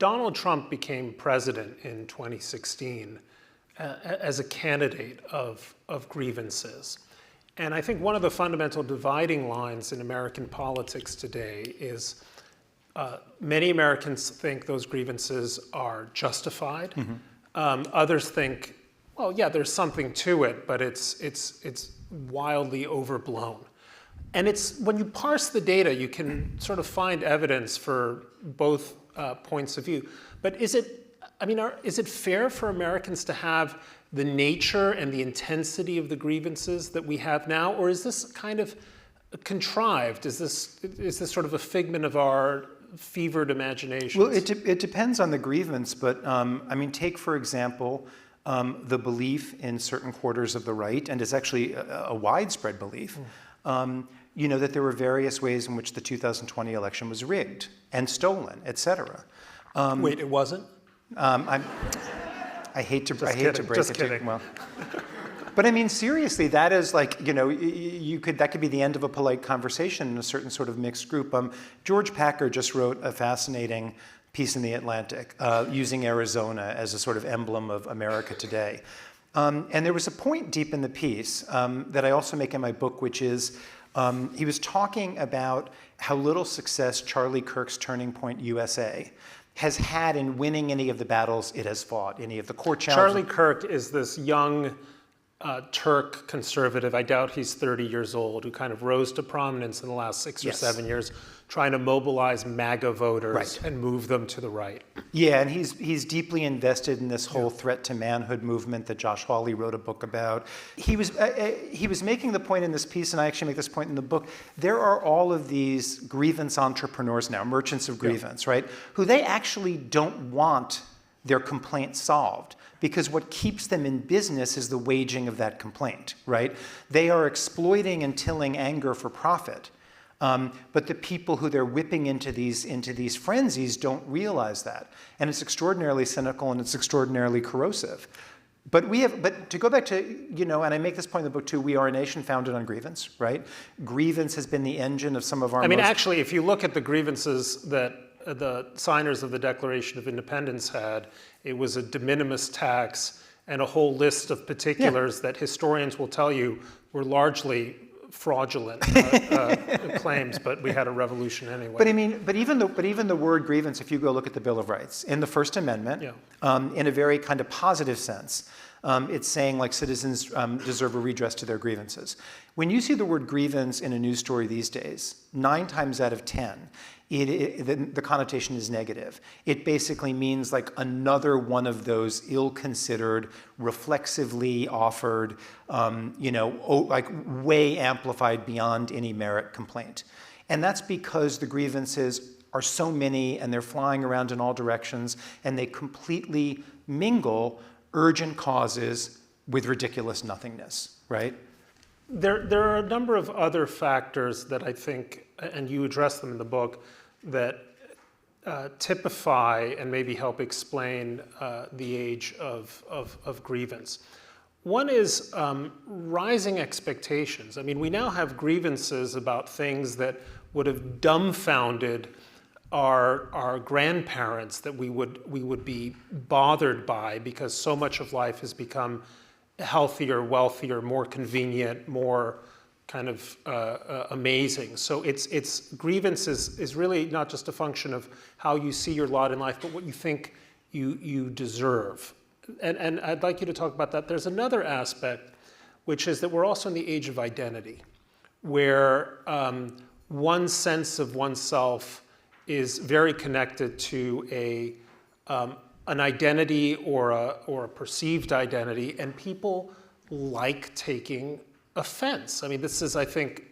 Donald Trump became president in 2016 as a candidate of grievances. And I think one of the fundamental dividing lines in American politics today is many Americans think those grievances are justified. Mm-hmm. Others think, well, yeah, there's something to it, but it's wildly overblown. And it's when you parse the data, you can sort of find evidence for both points of view. But is it fair for Americans to have the nature and the intensity of the grievances that we have now, or is this kind of contrived? Is this sort of a figment of our fevered imaginations? Well, it depends on the grievance, but take for example the belief in certain quarters of the right, and it's actually a widespread belief. That there were various ways in which the 2020 election was rigged and stolen, et cetera. Wait, it wasn't? I hate to break it to you. Well, but seriously, that is like, that could be the end of a polite conversation in a certain sort of mixed group. George Packer just wrote a fascinating piece in The Atlantic using Arizona as a sort of emblem of America today. And there was a point deep in the piece that I also make in my book, which is he was talking about how little success Charlie Kirk's Turning Point USA has had in winning any of the battles it has fought, any of the court challenges. Charlie Kirk is this young Turk conservative, I doubt he's 30 years old, who kind of rose to prominence in the last 6 or 7 years, trying to mobilize MAGA voters and move them to the right. Yeah, and he's deeply invested in this whole threat to manhood movement that Josh Hawley wrote a book about. He was making the point in this piece, and I actually make this point in the book, there are all of these grievance entrepreneurs now, merchants of grievance, right, who they actually don't want their complaint solved, because what keeps them in business is the waging of that complaint, right? They are exploiting and tilling anger for profit. But the people who they're whipping into these frenzies don't realize that. And it's extraordinarily cynical and it's extraordinarily corrosive. But to go back to, and I make this point in the book too, we are a nation founded on grievance, right? Grievance has been the engine of some of our actually, if you look at the grievances that the signers of the Declaration of Independence had, it was a de minimis tax and a whole list of particulars that historians will tell you were largely fraudulent claims, but we had a revolution anyway. But even the word grievance, if you go look at the Bill of Rights, in the First Amendment, in a very kind of positive sense, it's saying like citizens deserve a redress to their grievances. When you see the word grievance in a news story these days, 9 times out of 10, the connotation is negative. It basically means like another one of those ill-considered, reflexively offered, like way amplified beyond any merit complaint. And that's because the grievances are so many and they're flying around in all directions and they completely mingle urgent causes with ridiculous nothingness, right? There are a number of other factors that I think, and you address them in the book, that typify and maybe help explain the age of grievance. One is rising expectations. We now have grievances about things that would have dumbfounded our grandparents, that we would be bothered by because so much of life has become healthier, wealthier, more convenient, more kind of amazing. So it's grievance is really not just a function of how you see your lot in life, but what you think you deserve. And I'd like you to talk about that. There's another aspect, which is that we're also in the age of identity, where one sense of oneself is very connected to an identity or a perceived identity, and people like taking offense. This is, I think,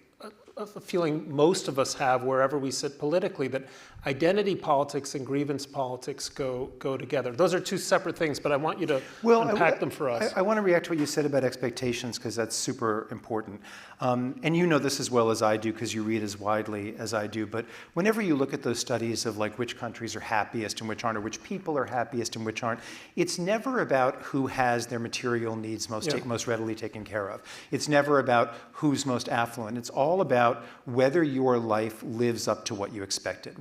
a feeling most of us have wherever we sit politically, that identity politics and grievance politics go together. Those are two separate things, but I want you to unpack them for us. I want to react to what you said about expectations, because that's super important. And you know this as well as I do, because you read as widely as I do. But whenever you look at those studies of like which countries are happiest and which aren't, or which people are happiest and which aren't, it's never about who has their material needs most readily taken care of. It's never about who's most affluent. It's all about whether your life lives up to what you expected,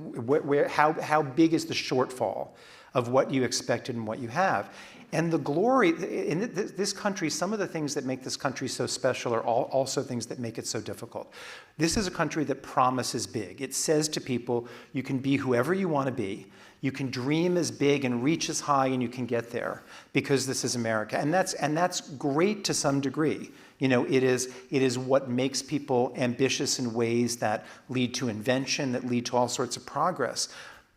how big is the shortfall of what you expected and what you have. And the glory, in this country, some of the things that make this country so special are also things that make it so difficult. This is a country that promises big. It says to people, you can be whoever you want to be. You can dream as big and reach as high, and you can get there, because this is America. And that's great to some degree. You know, it is what makes people ambitious in ways that lead to invention, that lead to all sorts of progress.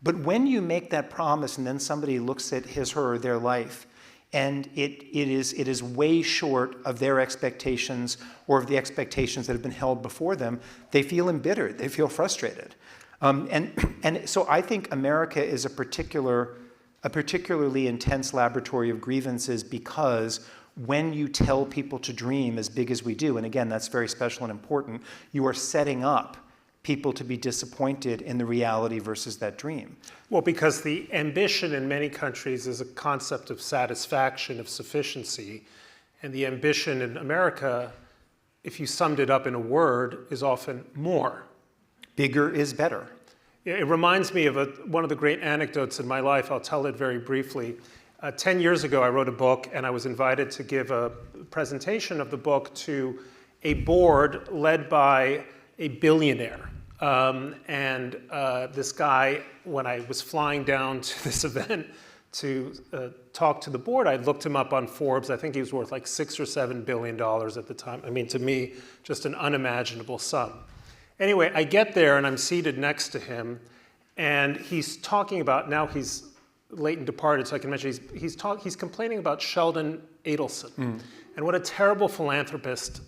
But when you make that promise and then somebody looks at his, her, or their life, and it is way short of their expectations or of the expectations that have been held before them, they feel embittered, they feel frustrated. And so I think America is a particularly intense laboratory of grievances, because when you tell people to dream as big as we do, and again, that's very special and important, you are setting up people to be disappointed in the reality versus that dream. Well, because the ambition in many countries is a concept of satisfaction, of sufficiency, and the ambition in America, if you summed it up in a word, is often more. Bigger is better. It reminds me of one of the great anecdotes in my life. I'll tell it very briefly. 10 years ago, I wrote a book, and I was invited to give a presentation of the book to a board led by a billionaire. This guy, when I was flying down to this event to talk to the board, I looked him up on Forbes. I think he was worth like $6 or $7 billion at the time. I mean, to me, just an unimaginable sum. Anyway, I get there and I'm seated next to him, and he's talking about, now he's late and departed, so I can mention, he's complaining about Sheldon Adelson. And what a terrible philanthropist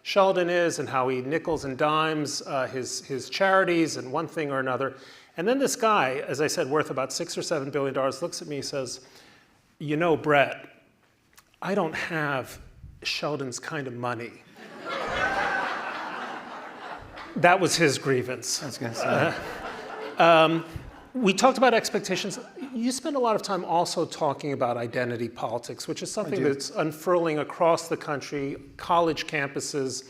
Sheldon is, and how he nickels and dimes his charities and one thing or another. And then this guy, as I said, worth about $6 or $7 billion, looks at me and says, you know, Bret, I don't have Sheldon's kind of money. That was his grievance. I was going to say. We talked about expectations. You spend a lot of time also talking about identity politics, which is something that's unfurling across the country, college campuses,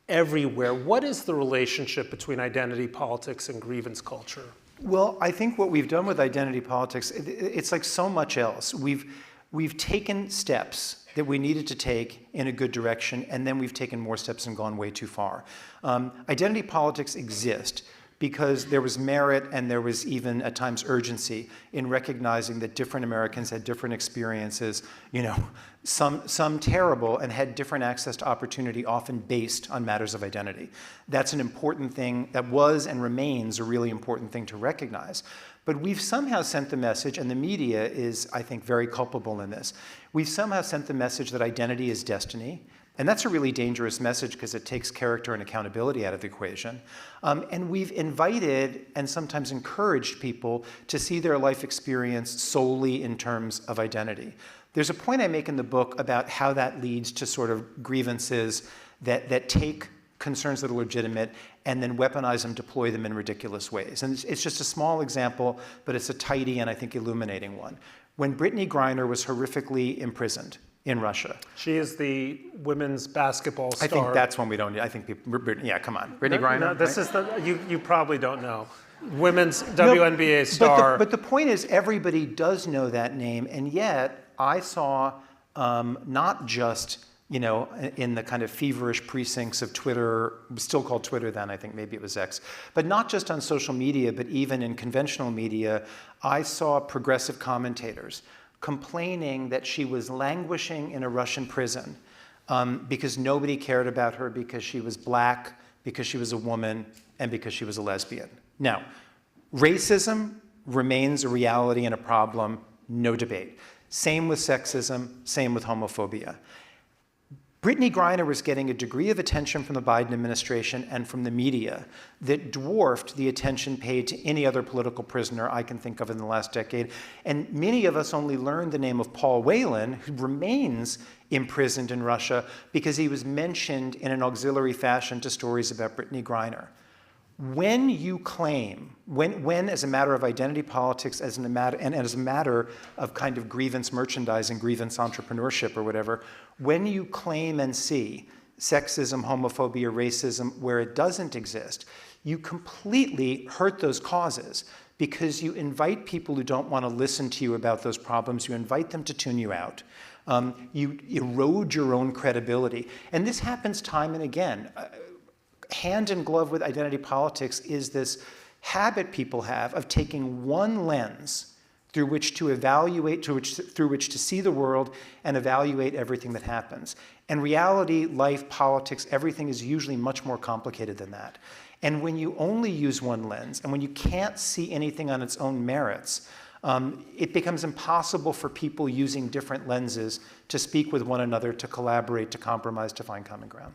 everywhere. What is the relationship between identity politics and grievance culture? Well, I think what we've done with identity politics, it's like so much else. We've taken steps that we needed to take in a good direction, and then we've taken more steps and gone way too far. Identity politics exist because there was merit and there was even at times urgency in recognizing that different Americans had different experiences, you know, some terrible, and had different access to opportunity, often based on matters of identity. That's an important thing, that was and remains a really important thing to recognize. But we've somehow sent the message, and the media is, I think, very culpable in this. We've somehow sent the message that identity is destiny. And that's a really dangerous message because it takes character and accountability out of the equation. And we've invited and sometimes encouraged people to see their life experience solely in terms of identity. There's a point I make in the book about how that leads to sort of grievances that take concerns that are legitimate and then weaponize them, deploy them in ridiculous ways. And it's just a small example, but it's a tidy and I think illuminating one. When Brittany Griner was horrifically imprisoned in Russia. She is the women's basketball star. I think that's one we don't need. I think people, yeah, come on. Brittany Griner? No, this is you probably don't know. Women's WNBA star. But the point is, everybody does know that name, and yet I saw not just, you know, in the kind of feverish precincts of Twitter, still called Twitter then, I think maybe it was X, but not just on social media, but even in conventional media, I saw progressive commentators complaining that she was languishing in a Russian prison because nobody cared about her because she was black, because she was a woman, and because she was a lesbian. Now, racism remains a reality and a problem, no debate. Same with sexism, same with homophobia. Brittany Griner was getting a degree of attention from the Biden administration and from the media that dwarfed the attention paid to any other political prisoner I can think of in the last decade. And many of us only learned the name of Paul Whelan, who remains imprisoned in Russia because he was mentioned in an auxiliary fashion to stories about Brittany Griner. When you claim, when as a matter of identity politics, as a matter of kind of grievance merchandising, grievance entrepreneurship or whatever, when you claim and see sexism, homophobia, racism where it doesn't exist, you completely hurt those causes because you invite people who don't want to listen to you about those problems. You invite them to tune you out. You erode your own credibility. And this happens time and again. Hand in glove with identity politics is this habit people have of taking one lens through which to evaluate, through which to see the world and evaluate everything that happens. And reality, life, politics, everything is usually much more complicated than that. And when you only use one lens, and when you can't see anything on its own merits, it becomes impossible for people using different lenses to speak with one another, to collaborate, to compromise, to find common ground.